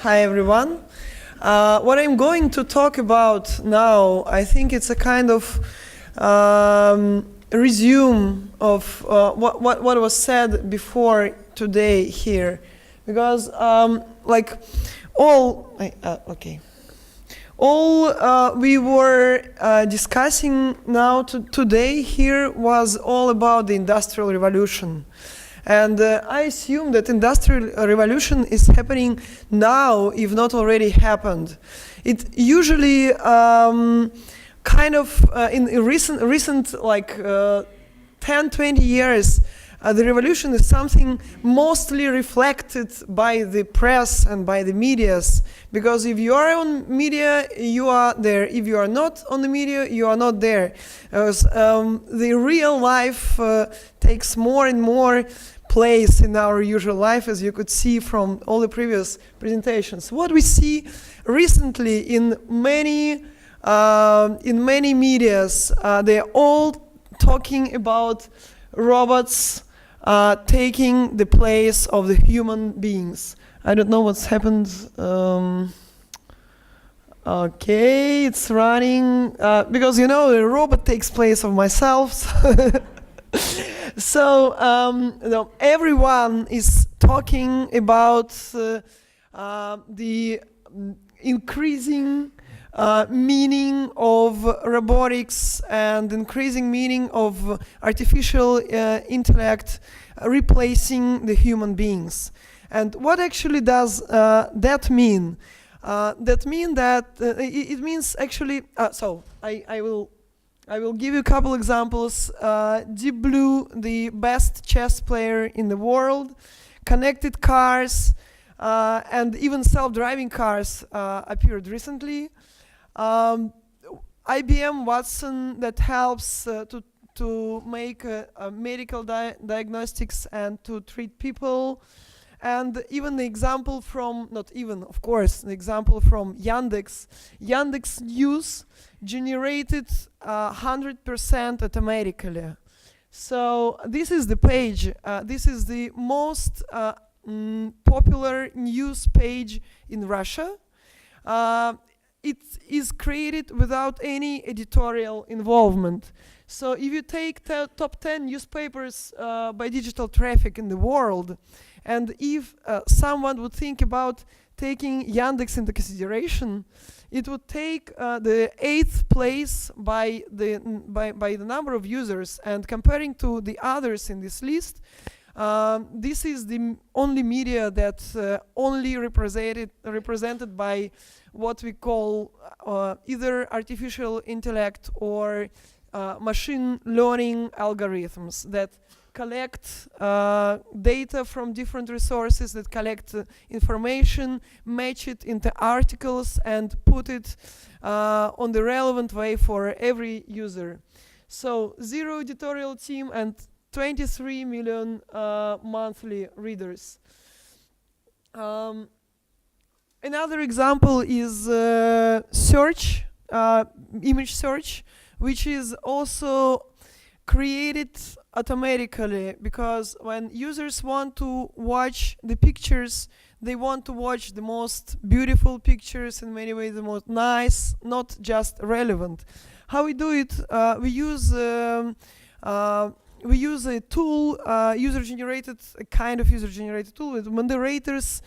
Hi everyone. What I'm going to talk about now, I think it's a kind of resume of what was said before today here, because all we were discussing now today here was all about the Industrial Revolution. And I assume that Industrial Revolution is happening now, if not already happened. It usually kind of in recent 10, 20 years, the revolution is something mostly reflected by the press and by the medias. Because if you are on media, you are there. If you are not on the media, you are not there. The real life takes more and more place in our usual life, as you could see from all the previous presentations. What we see recently in many medias, they're all talking about robots taking the place of the human beings. I don't know what's happened. Okay, it's running because the robot takes place of myself. So everyone is talking about the increasing meaning of robotics and increasing meaning of artificial intellect replacing the human beings. And what actually does that mean? That means that it means actually. I will give you a couple examples. Deep Blue, the best chess player in the world, connected cars, and even self-driving cars appeared recently. IBM Watson that helps to make medical diagnostics and to treat people. And even the example from, not even, of course, the example from Yandex. Yandex News generated 100% automatically. So this is the page. This is the most popular news page in Russia. It is created without any editorial involvement. So if you take top 10 newspapers by digital traffic in the world, and if someone would think about taking Yandex into consideration, it would take the 8th place by the number of users. And comparing to the others in this list, this is the only media that's only represented by what we call either artificial intellect or machine learning algorithms that collect data from different resources, that collect information, match it into articles, and put it on the relevant way for every user. So 0 editorial team and 23 million monthly readers. Another example is search, image search, which is also created automatically, because when users want to watch the pictures, they want to watch the most beautiful pictures, in many ways the most nice, not just relevant. How we do it? We use a tool, user-generated tool with moderators.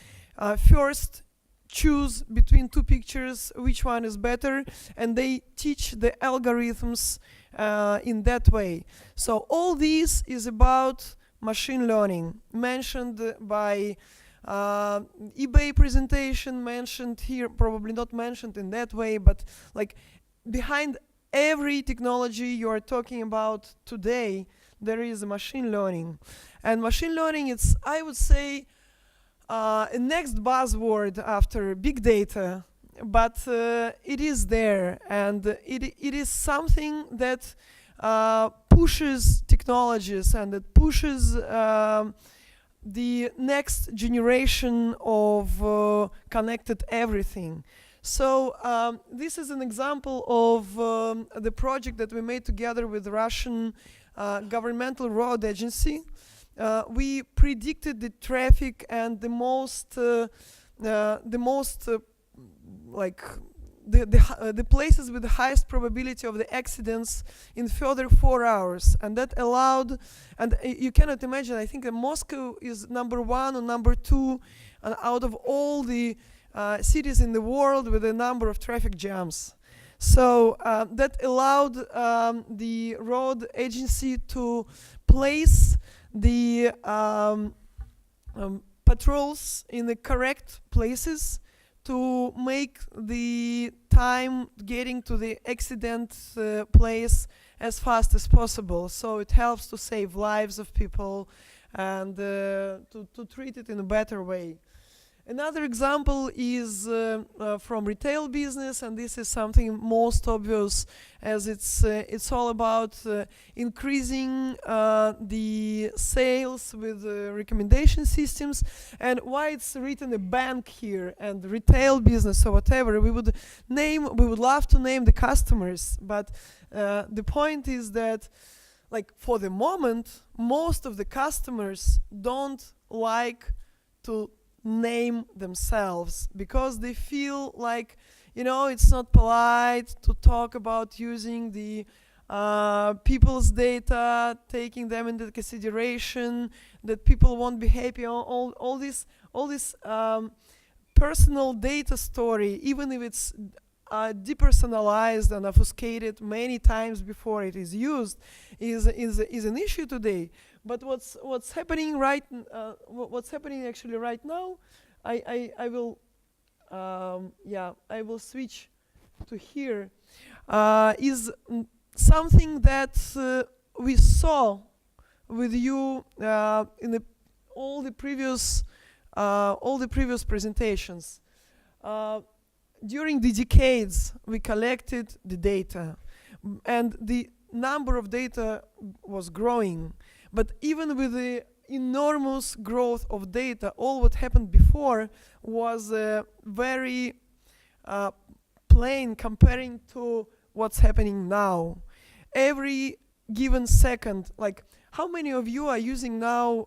First choose between two pictures which one is better, and they teach the algorithms in that way. So all this is about machine learning, mentioned by eBay presentation, mentioned here, probably not mentioned in that way, but like behind every technology you are talking about today, there is a machine learning. And machine learning, it's, I would say, a next buzzword after big data, but it is there, and it is something that pushes technologies and it pushes the next generation of connected everything. So this is an example of the project that we made together with the Russian governmental road agency. We predicted the traffic and the most the most like the places with the highest probability of the accidents in further 4 hours, and that allowed, and you cannot imagine, I think that Moscow is number 1 or number 2 out of all the cities in the world with a number of traffic jams. So that allowed the road agency to place the patrols in the correct places to make the time getting to the accident place as fast as possible. So it helps to save lives of people and to treat it in a better way. Another example is from retail business, and this is something most obvious, as it's all about increasing the sales with recommendation systems. And why it's written a bank here and retail business or whatever, we would love to name the customers, but the point is that, like, for the moment, most of the customers don't like to name themselves because they feel like, it's not polite to talk about using the people's data, taking them into consideration, that people won't be happy, all this personal data story, even if it's depersonalized and obfuscated many times before it is used, is an issue today. But what's happening actually right now, I will switch to here, is something that we saw with you in all the previous presentations. During the decades, we collected the data, and the number of data was growing. But even with the enormous growth of data, all what happened before was very plain comparing to what's happening now. Every given second, like, how many of you are using now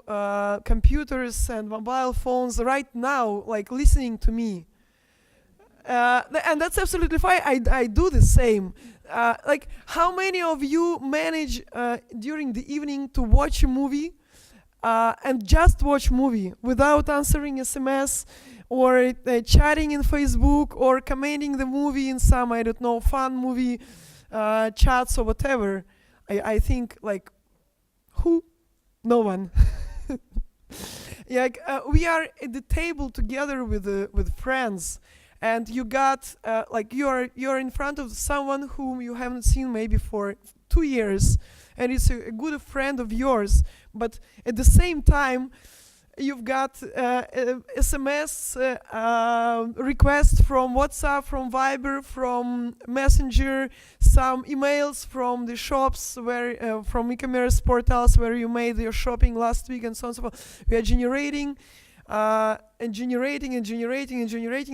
computers and mobile phones right now, like listening to me? And that's absolutely fine. I do the same. Like, how many of you manage during the evening to watch a movie and just watch movie without answering SMS or chatting in Facebook or commenting the movie in some, I don't know, fun movie chats or whatever? I think, like, who? No one. We are at the table together with friends. And you got like you're in front of someone whom you haven't seen maybe for 2 years, and it's a good friend of yours. But at the same time, you've got SMS requests from WhatsApp, from Viber, from Messenger, some emails from the shops where from e-commerce portals where you made your shopping last week, and so on and so forth. We are generating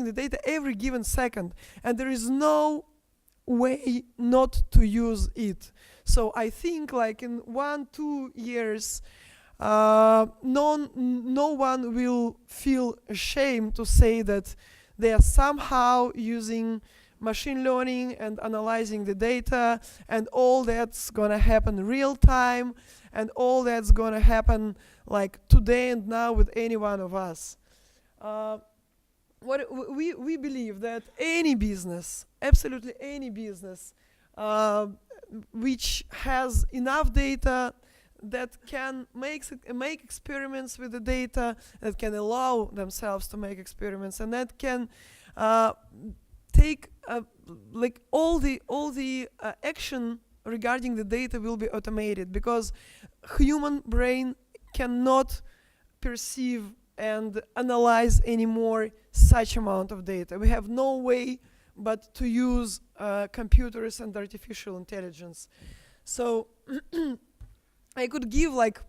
the data every given second, and there is no way not to use it. So I think, like, in 1-2 years, no one will feel ashamed to say that they are somehow using machine learning and analyzing the data, and all that's gonna happen real time, and all that's gonna happen like today and now with any one of us. What we believe that any business, absolutely any business, which has enough data, that can make experiments with the data, that can allow themselves to make experiments, and that can take like all the action regarding the data will be automated, because human brain cannot perceive and analyze anymore such amount of data. We have no way but to use computers and artificial intelligence. So I could give like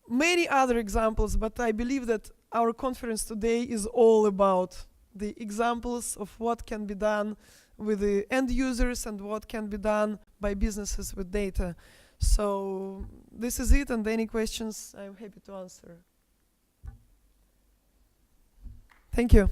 many other examples, but I believe that our conference today is all about the examples of what can be done with the end users and what can be done by businesses with data. So this is it, and any questions I'm happy to answer. Thank Thank you.